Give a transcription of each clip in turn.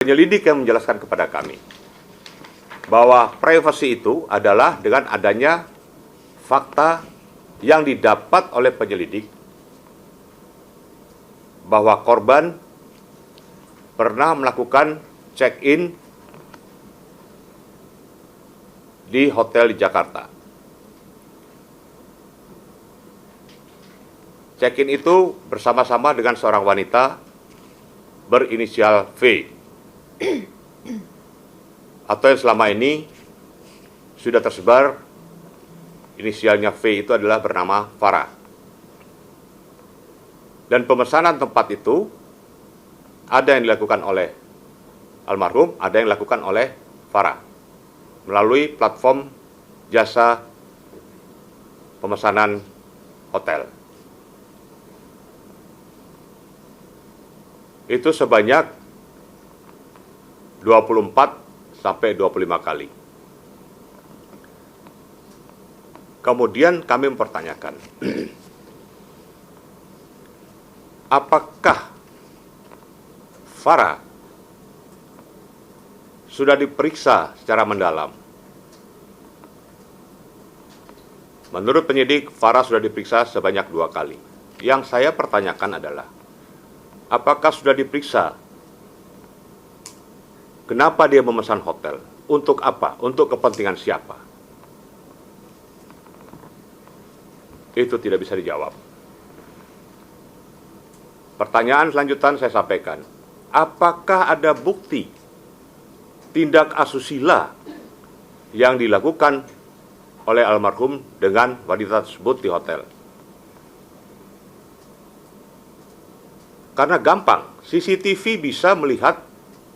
Penyelidik yang menjelaskan kepada kami bahwa privasi itu adalah dengan adanya fakta yang didapat oleh penyelidik bahwa korban pernah melakukan check-in di hotel di Jakarta. Check-in itu bersama-sama dengan seorang wanita berinisial V, atau yang selama ini sudah tersebar inisialnya V itu adalah bernama Farah. Dan pemesanan tempat itu ada yang dilakukan oleh almarhum, ada yang dilakukan oleh Farah melalui platform jasa pemesanan hotel. Itu sebanyak 24 sampai 25 kali. Kemudian kami mempertanyakan, apakah Farah sudah diperiksa secara mendalam? Menurut penyidik, Farah sudah diperiksa sebanyak 2 kali. Yang saya pertanyakan adalah, apakah sudah diperiksa? Kenapa dia memesan hotel? Untuk apa? Untuk kepentingan siapa? Itu tidak bisa dijawab. Pertanyaan selanjutnya saya sampaikan, apakah ada bukti tindak asusila yang dilakukan oleh almarhum dengan wanita tersebut di hotel? Karena gampang, CCTV bisa melihat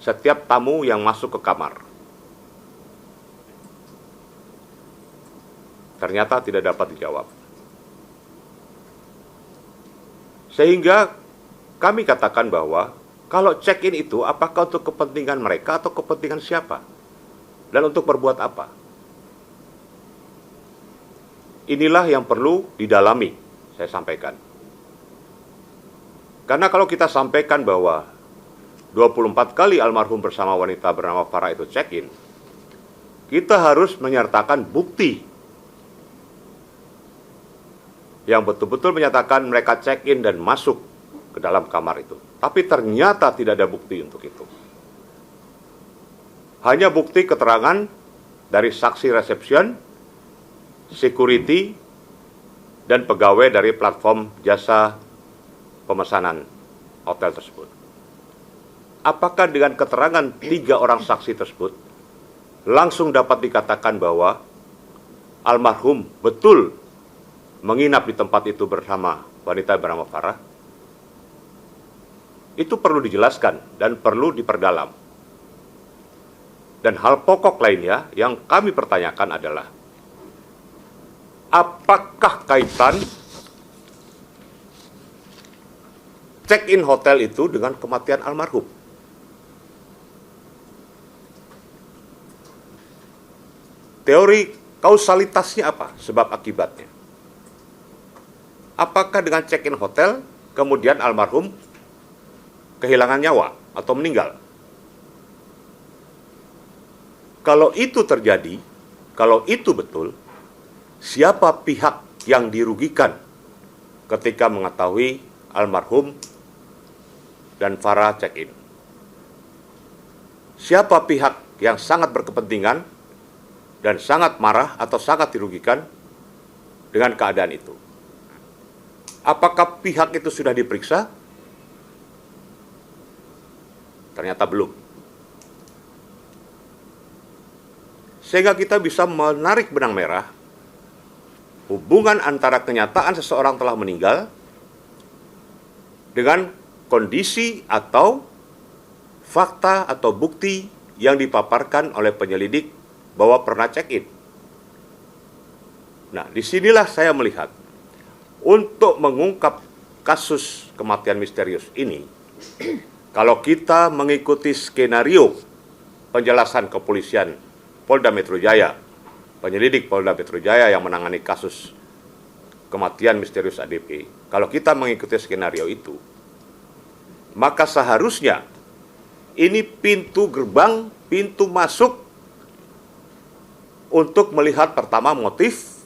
setiap tamu yang masuk ke kamar. Ternyata tidak dapat dijawab. Sehingga kami katakan bahwa kalau check-in itu apakah untuk kepentingan mereka atau kepentingan siapa? Dan untuk berbuat apa? Inilah yang perlu didalami, saya sampaikan. Karena kalau kita sampaikan bahwa 24 kali almarhum bersama wanita bernama Farah itu check-in, kita harus menyertakan bukti yang betul-betul menyatakan mereka check-in dan masuk ke dalam kamar itu. Tapi ternyata tidak ada bukti untuk itu. Hanya bukti keterangan dari saksi resepsion, security, dan pegawai dari platform jasa pemesanan hotel tersebut. Apakah dengan keterangan 3 orang saksi tersebut langsung dapat dikatakan bahwa almarhum betul menginap di tempat itu bersama wanita bernama Farah? Itu perlu dijelaskan dan perlu diperdalam. Dan hal pokok lainnya yang kami pertanyakan adalah, apakah kaitan check-in hotel itu dengan kematian almarhum? Teori kausalitasnya apa? Sebab akibatnya. Apakah dengan check-in hotel, kemudian almarhum kehilangan nyawa atau meninggal? Kalau itu terjadi, kalau itu betul, siapa pihak yang dirugikan ketika mengetahui almarhum dan Farah check-in? Siapa pihak yang sangat berkepentingan dan sangat marah atau sangat dirugikan dengan keadaan itu? Apakah pihak itu sudah diperiksa? Ternyata belum. Sehingga kita bisa menarik benang merah hubungan antara kenyataan seseorang telah meninggal dengan kondisi atau fakta atau bukti yang dipaparkan oleh penyelidik bahwa pernah check-in. Nah, disinilah saya melihat untuk mengungkap kasus kematian misterius ini, kalau kita mengikuti skenario penjelasan kepolisian Polda Metro Jaya, penyelidik Polda Metro Jaya yang menangani kasus kematian misterius ADP, kalau kita mengikuti skenario itu, maka seharusnya ini pintu gerbang, pintu masuk untuk melihat pertama motif,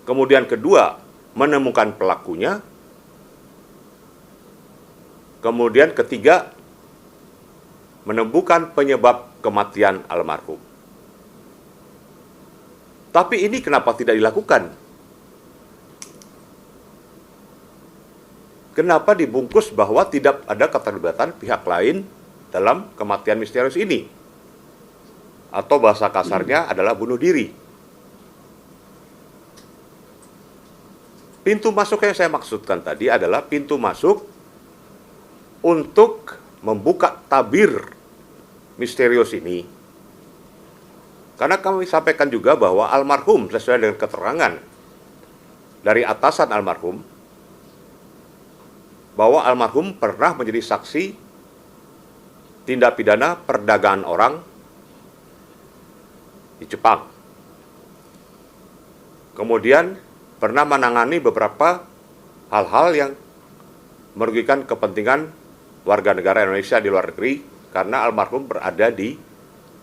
kemudian kedua menemukan pelakunya, kemudian ketiga menemukan penyebab kematian almarhum. Tapi ini kenapa tidak dilakukan? Kenapa dibungkus bahwa tidak ada keterlibatan pihak lain dalam kematian misterius ini? Atau bahasa kasarnya adalah bunuh diri. Pintu masuk yang saya maksudkan tadi adalah pintu masuk untuk membuka tabir misterius ini. Karena kami sampaikan juga bahwa almarhum sesuai dengan keterangan dari atasan almarhum, bahwa almarhum pernah menjadi saksi tindak pidana perdagangan orang di Jepang. Kemudian pernah menangani beberapa hal-hal yang merugikan kepentingan warga negara Indonesia di luar negeri karena almarhum berada di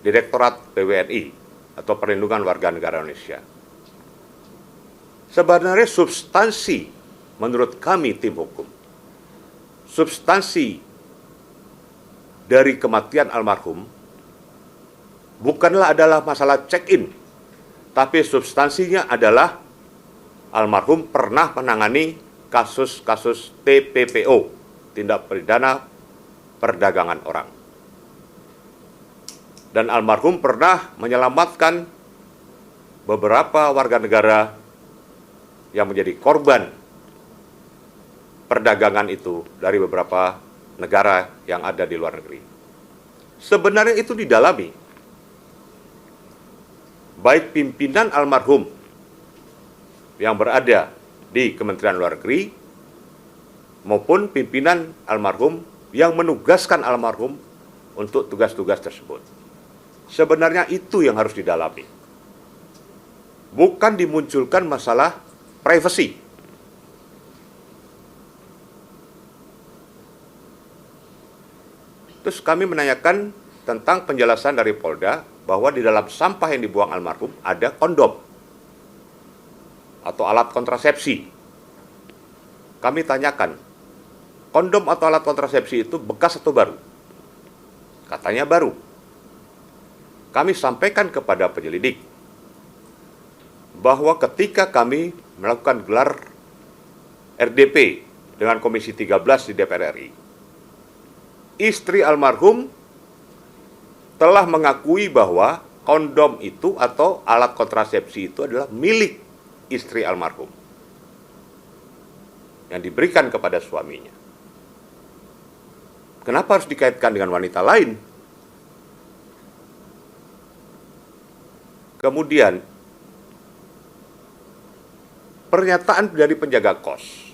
Direktorat PWNI atau Perlindungan Warga Negara Indonesia. Sebenarnya substansi menurut kami tim hukum, substansi dari kematian almarhum bukanlah adalah masalah check-in, tapi substansinya adalah almarhum pernah menangani kasus-kasus TPPO, tindak pidana perdagangan orang. Dan almarhum pernah menyelamatkan beberapa warga negara yang menjadi korban perdagangan itu dari beberapa negara yang ada di luar negeri. Sebenarnya itu didalami. Baik pimpinan almarhum yang berada di Kementerian Luar Negeri maupun pimpinan almarhum yang menugaskan almarhum untuk tugas-tugas tersebut. Sebenarnya itu yang harus didalami. Bukan dimunculkan masalah privasi. Terus kami menanyakan tentang penjelasan dari Polda bahwa di dalam sampah yang dibuang almarhum ada kondom atau alat kontrasepsi. Kami tanyakan, kondom atau alat kontrasepsi itu bekas atau baru? Katanya baru. Kami sampaikan kepada penyelidik bahwa ketika kami melakukan gelar RDP dengan Komisi 13 di DPR RI, istri almarhum telah mengakui bahwa kondom itu atau alat kontrasepsi itu adalah milik istri almarhum yang diberikan kepada suaminya. Kenapa harus dikaitkan dengan wanita lain? Kemudian, pernyataan dari penjaga kos,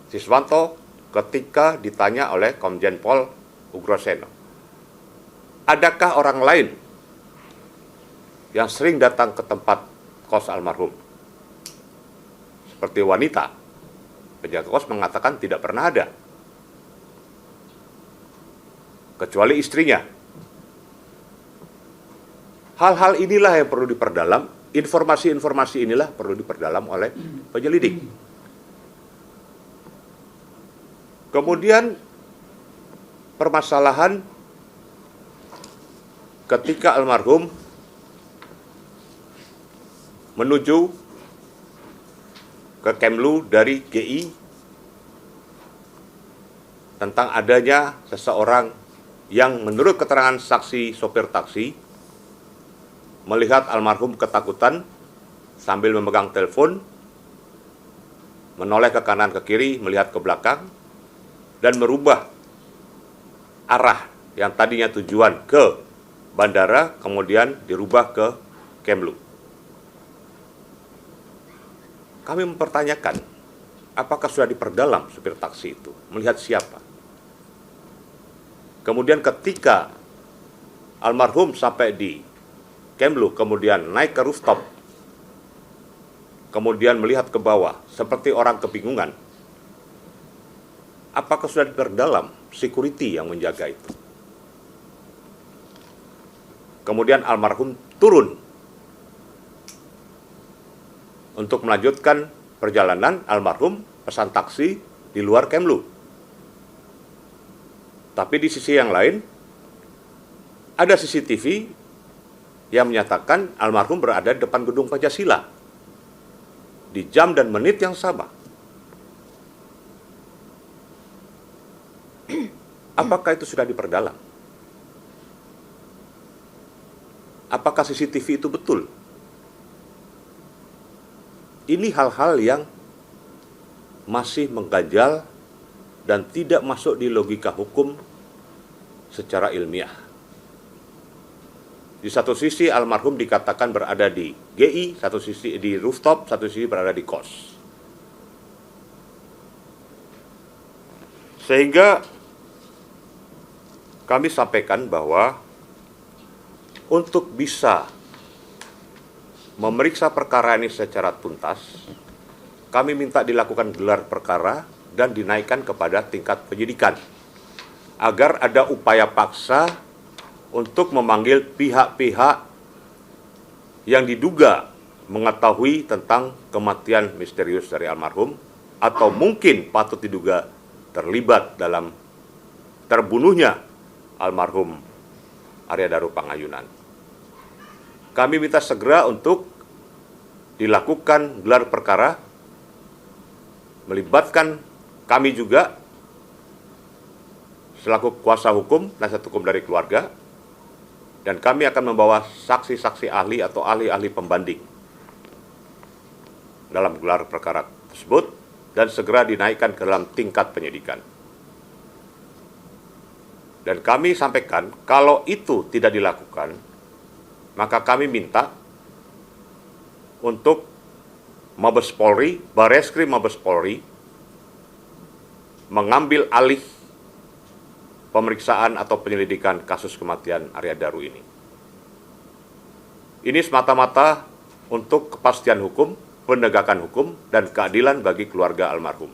Siswanto, ketika ditanya oleh Komjen Pol Ugroseno, adakah orang lain yang sering datang ke tempat kos almarhum? Seperti wanita. Penjaga kos mengatakan tidak pernah ada. Kecuali istrinya. Hal-hal inilah yang perlu diperdalam, informasi-informasi inilah perlu diperdalam oleh penyelidik. Kemudian permasalahan ketika almarhum menuju ke Kemlu dari GI tentang adanya seseorang yang menurut keterangan saksi sopir taksi melihat almarhum ketakutan sambil memegang telepon, menoleh ke kanan ke kiri, melihat ke belakang, dan merubah arah yang tadinya tujuan ke bandara, kemudian dirubah ke Kemlu. Kami mempertanyakan, apakah sudah diperdalam supir taksi itu? Melihat siapa? Kemudian ketika almarhum sampai di Kemlu, kemudian naik ke rooftop, kemudian melihat ke bawah, seperti orang kebingungan. Apakah sudah diperdalam security yang menjaga itu? Kemudian almarhum turun untuk melanjutkan perjalanan. Almarhum pesan taksi di luar Kemlu. Tapi di sisi yang lain, ada CCTV yang menyatakan almarhum berada di depan gedung Pancasila di jam dan menit yang sama. Apakah itu sudah diperdalam? Apakah CCTV itu betul? Ini hal-hal yang masih mengganjal dan tidak masuk di logika hukum secara ilmiah. Di satu sisi almarhum dikatakan berada di GI, satu sisi di rooftop, satu sisi berada di kos. Sehingga kami sampaikan bahwa untuk bisa memeriksa perkara ini secara tuntas, kami minta dilakukan gelar perkara dan dinaikkan kepada tingkat penyidikan, agar ada upaya paksa untuk memanggil pihak-pihak yang diduga mengetahui tentang kematian misterius dari almarhum, atau mungkin patut diduga terlibat dalam terbunuhnya almarhum Arya Daru Pangayunan. Kami minta segera untuk dilakukan gelar perkara, melibatkan kami juga selaku kuasa hukum, penasihat hukum dari keluarga, dan kami akan membawa saksi-saksi ahli atau ahli-ahli pembanding dalam gelar perkara tersebut dan segera dinaikkan ke dalam tingkat penyidikan. Dan kami sampaikan, kalau itu tidak dilakukan, maka kami minta untuk Mabes Polri, Bareskrim Mabes Polri, mengambil alih pemeriksaan atau penyelidikan kasus kematian Arya Daru ini. Ini semata-mata untuk kepastian hukum, penegakan hukum, dan keadilan bagi keluarga almarhum.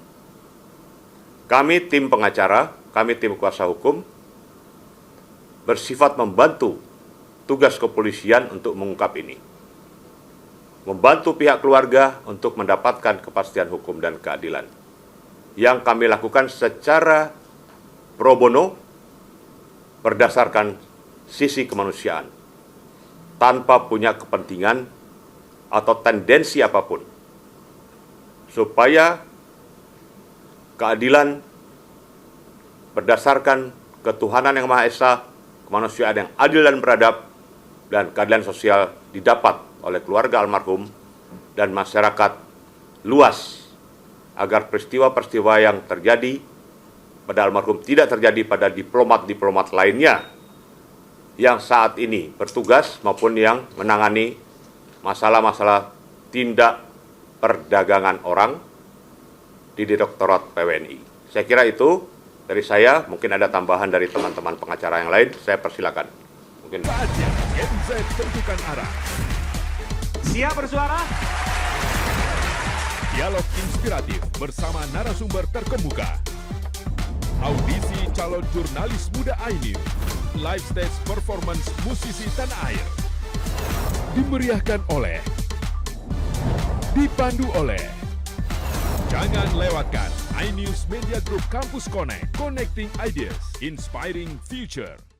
Kami tim pengacara, kami tim kuasa hukum, bersifat membantu tugas kepolisian untuk mengungkap ini. Membantu pihak keluarga untuk mendapatkan kepastian hukum dan keadilan. Yang kami lakukan secara pro bono, berdasarkan sisi kemanusiaan, tanpa punya kepentingan atau tendensi apapun, supaya keadilan berdasarkan ketuhanan yang Maha Esa, kemanusiaan yang adil dan beradab, dan keadilan sosial didapat oleh keluarga almarhum dan masyarakat luas, agar peristiwa-peristiwa yang terjadi pada almarhum tidak terjadi pada diplomat-diplomat lainnya yang saat ini bertugas maupun yang menangani masalah-masalah tindak perdagangan orang di Direktorat PWNI. Saya kira itu dari saya, mungkin ada tambahan dari teman-teman pengacara yang lain, saya persilakan. Mungkin. Saatnya Gen Z tentukan arah. Siap bersuara? Dialog inspiratif bersama narasumber terkemuka. Audisi calon jurnalis muda iNews. Live stage performance musisi tanah air. Dimeriahkan oleh, dipandu oleh. Jangan lewatkan iNews Media Group Campus Connect. Connecting Ideas, Inspiring Future.